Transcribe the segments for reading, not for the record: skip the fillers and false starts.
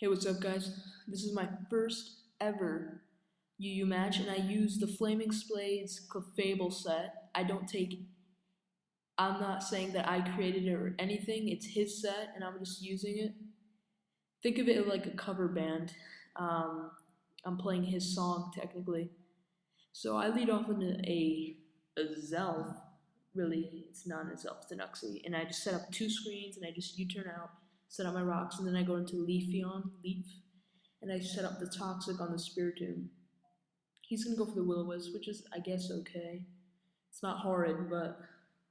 Hey, what's up, guys? This is my first ever UU match, and I use the Flaming Splades Clefable set. I'm not saying that I created it or anything, it's his set, and I'm just using it. Think of it like a cover band. Um, I'm playing his song, technically. So I lead off into a Zelf. Really, it's not a Zelf, it's an Uxie. And I just set up two screens, and I just U-turn out, set up my rocks, and then I go into Leafeon, Leaf, and I set up the Toxic on the Spiritomb. He's gonna go for the Will-O-Wisp, which is, I guess, okay. It's not horrid, but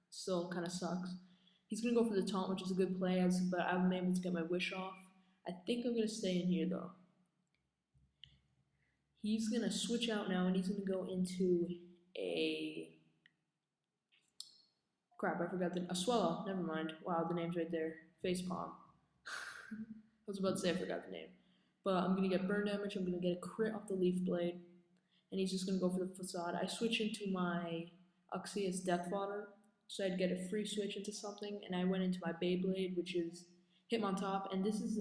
still kind of sucks. He's gonna go for the Taunt, which is a good play, but I'm able to get my Wish off. I think I'm gonna stay in here though. He's gonna switch out now, and he's gonna go into a crap. I forgot a Swallow. Never mind. Wow, the name's right there. Facepalm. I was about to say I forgot the name. But I'm going to get burn damage, I'm going to get a crit off the Leaf Blade, and he's just going to go for the Facade. I switch into my Uxie as Death Fodder, so I'd get a free switch into something, and I went into my Beyblade, which is Hitmontop, and this is,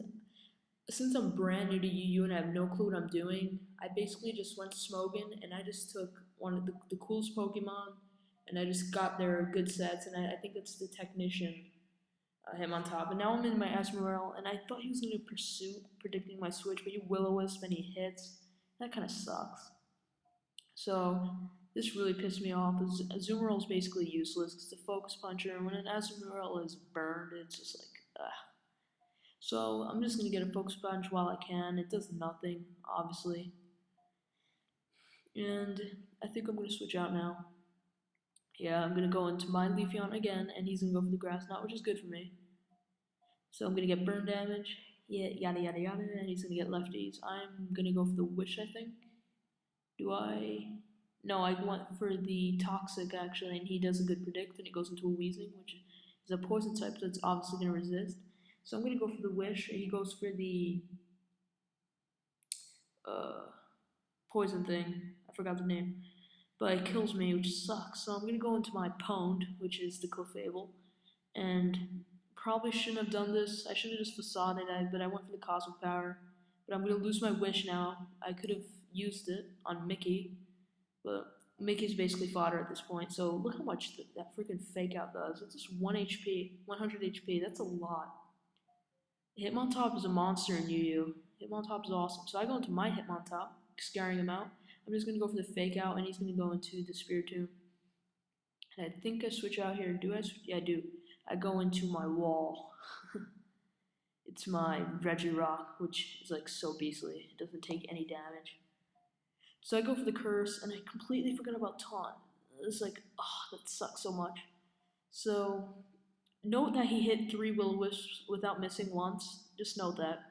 since I'm brand new to UU and I have no clue what I'm doing, I basically just went Smogon, and I just took one of the coolest Pokemon, and I just got their good sets, and I think it's the Technician, Hitmontop. And now I'm in my Asmorel, and I thought he was going to pursue predicting my switch, but he Will-O-Wisp and he hits. That kind of sucks. So this really pissed me off. Azumarill is basically useless because it's a focus puncher, and when an Azumarill is burned, it's just like, ugh. So I'm just going to get a focus punch while I can. It does nothing, obviously. And I think I'm going to switch out now. Yeah, I'm going to go into my Leafeon again, and he's going to go for the Grass Knot, which is good for me. So I'm going to get burn damage, yeah, yada yada yada, and he's going to get lefties. I'm going to go for the Wish, I think. Do I? No, I went for the Toxic, actually, and he does a good predict, and it goes into a Weezing, which is a poison type, so it's obviously going to resist. So I'm going to go for the Wish, he goes for the poison thing. I forgot the name. But it kills me, which sucks. So I'm going to go into my Pwned, which is the Clefable, and probably shouldn't have done this. I should have just Facaded it, but I went for the Cosmic Power. But I'm going to lose my Wish now. I could have used it on Mickey, but Mickey's basically fodder at this point. So look how much that freaking Fake Out does. It's just 1 HP, 100 HP. That's a lot. Hitmontop is a monster in UU. Hitmontop is awesome. So I go into my Hitmontop, scaring him out. I'm just going to go for the Fake Out, and he's going to go into the Spiritomb. And I think I switch out here. Do I switch? Yeah, I do. I go into my wall. It's my Regirock, which is like so beastly. It doesn't take any damage. So I go for the Curse, and I completely forgot about Taunt. It's like, oh, that sucks so much. So note that he hit 3 Will-O-Wisps without missing once. Just note that.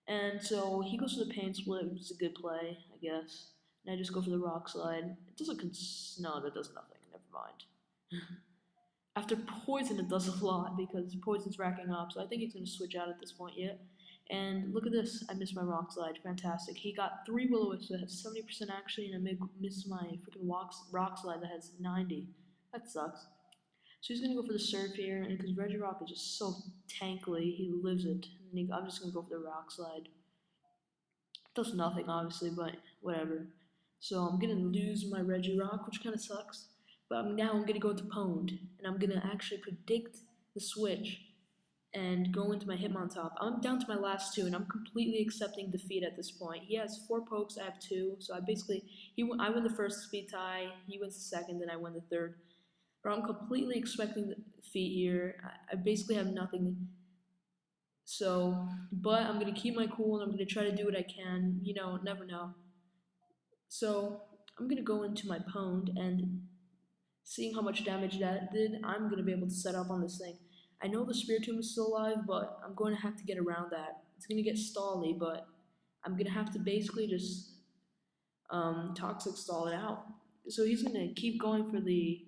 And so he goes for the Pain Split, which is a good play, I guess. And I just go for the Rock Slide. It doesn't no, that does nothing. Never mind. After Poison, it does a lot because Poison's racking up. So I think he's going to switch out at this point yet. And look at this. I missed my Rock Slide. Fantastic. He got 3 Will-O-Wisps that have 70% actually, and I missed my freaking Rock Slide that has 90. That sucks. So he's going to go for the Surf here, and because Regirock is just so tankly, he lives it. And I'm just going to go for the Rock Slide. It does nothing, obviously, but whatever. So I'm going to lose my Regirock, which kind of sucks. But now I'm going to go into Pwned, and I'm going to actually predict the switch and go into my Hitmontop. I'm down to my last 2, and I'm completely accepting defeat at this point. He has 4 pokes, I have 2, so I win the first speed tie, he wins the second, and I win the third. But I'm completely expecting defeat here. I basically have nothing. So, but I'm going to keep my cool, and I'm going to try to do what I can. You know, never know. So, I'm going to go into my Pwned, and seeing how much damage that did, I'm going to be able to set up on this thing. I know the Spiritomb is still alive, but I'm going to have to get around that. It's going to get stally, but I'm going to have to basically just Toxic stall it out. So he's going to keep going for the,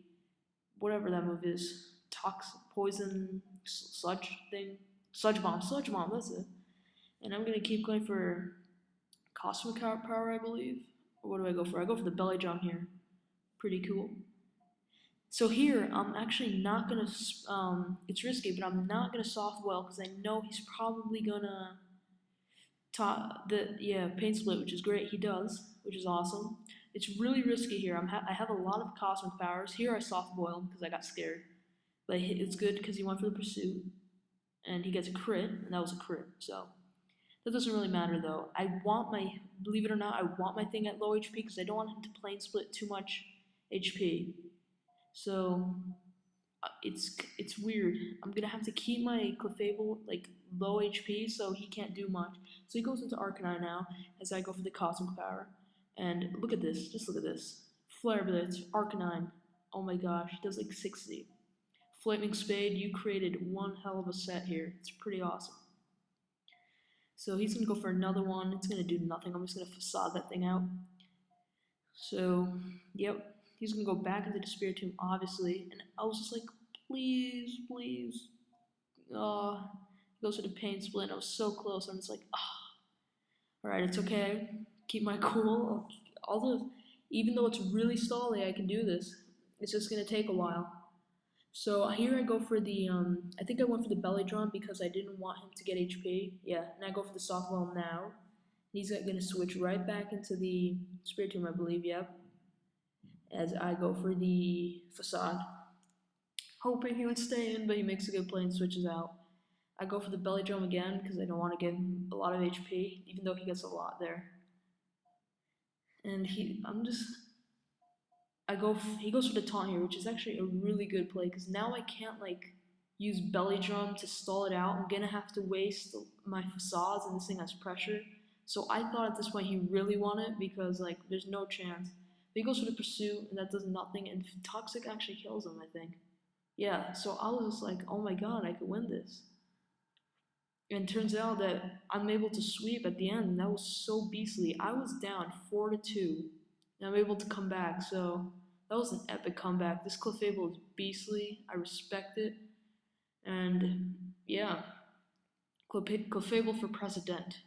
whatever that move is, Toxic, Poison, Sludge thing. Sludge Bomb, that's it. And I'm going to keep going for Cosmic Power, I believe. Or what do I go for? I go for the Belly Drum here. Pretty cool. So here, I'm actually not going to, it's risky, but I'm not going to Soft Well because I know he's probably going to Pain Split, which is great. He does, which is awesome. It's really risky here. I have a lot of cosmic powers. Here I soft boil him because I got scared. But it's good because he went for the pursuit, and he gets a crit, and that was a crit. So that doesn't really matter though. Believe it or not, I want my thing at low HP because I don't want him to plane split too much HP. So it's weird. I'm gonna have to keep my Clefable like low HP so he can't do much. So he goes into Arcanine now as I go for the Cosmic Power. And look at this, just look at this. Flare Blitz, Arcanine. Oh my gosh, he does like 60. Flaming Spade, you created one hell of a set here. It's pretty awesome. So he's gonna go for another one. It's gonna do nothing. I'm just gonna facade that thing out. So, yep. He's gonna go back into the Spiritomb, obviously. And I was just like, please, please. He goes for the Pain Split. I was so close. I'm just like, alright, it's okay. Keep my cool. Even though it's really stally, I can do this. It's just gonna take a while. So here I go for the, I think I went for the Belly Drum because I didn't want him to get HP. Yeah, and I go for the Softball now. He's gonna switch right back into the Spiritomb, I believe, yep. As I go for the Facade. Hoping he would stay in, but he makes a good play and switches out. I go for the Belly Drum again because I don't want to give him a lot of HP, even though he gets a lot there. And he goes for the Taunt here, which is actually a really good play because now I can't like use Belly Drum to stall it out. I'm gonna have to waste my Facades and this thing has pressure. So I thought at this point he really won it because like there's no chance. But he goes for the Pursuit and that does nothing, and Toxic actually kills him, I think. Yeah, so I was just like, oh my god, I could win this. And turns out that I'm able to sweep at the end, and that was so beastly. I was down 4-2, and I'm able to come back, so that was an epic comeback. This Clefable is beastly, I respect it, and yeah, Clefable for president.